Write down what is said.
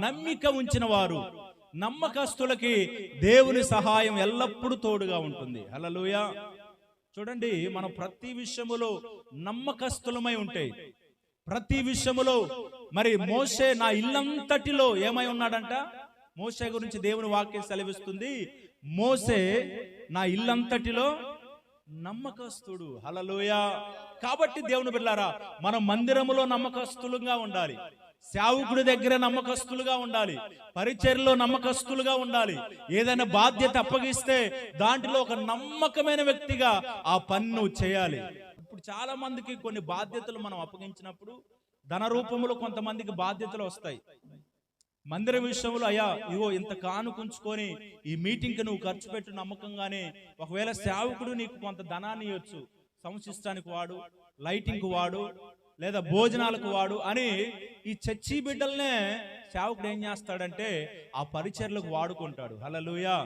నమ్మిక ఉంచిన వారు, నమ్మకస్తులకి దేవుని సహాయం ఎల్లప్పుడూ తోడుగా ఉంటుంది. హల్లెలూయా. చూడండి, మనం ప్రతి విషయములో నమ్మకస్తులమై ఉంటే, ప్రతి విషయములో మరి మోషే నా ఇల్లంతటిలో ఏమై ఉన్నాడంట? మోషే గురించి దేవుని వాక్యం సెలవిస్తుంది, మోషే నా ఇల్లంతటిలో నమ్మకస్తుడు. హల్లెలూయా. కాబట్టి దేవుని బిడ్డలారా, మనం మందిరములో నమ్మకస్తులుగా ఉండాలి, సేవకుడి దగ్గర నమ్మకస్తులుగా ఉండాలి, పరిచర్యలో నమ్మకస్తులుగా ఉండాలి. ఏదైనా బాధ్యత అప్పగిస్తే దాంట్లో ఒక నమ్మకమైన వ్యక్తిగా ఆ పన్ను చేయాలి. ఇప్పుడు చాలా మందికి కొన్ని బాధ్యతలు మనం అప్పగించినప్పుడు ధన రూపంలో కొంతమందికి బాధ్యతలు వస్తాయి. మందిర విషయంలో అయ్యా ఇగో ఇంత కానుకుంచుకొని ఈ మీటింగ్కి నువ్వు ఖర్చు పెట్టు నమ్మకంగానే, ఒకవేళ సేవకుడు నీకు కొంత ధనాన్ని ఇవ్వచ్చు, సౌండ్ సిస్టానికి వాడు, లైటింగ్కి వాడు, లేదా భోజనాలకు వాడు అని ఈ చర్చి బిడ్డలనే సేవకుడు ఏం చేస్తాడంటే ఆ పరిచర్లకు వాడుకుంటాడు. హల్లెలూయా.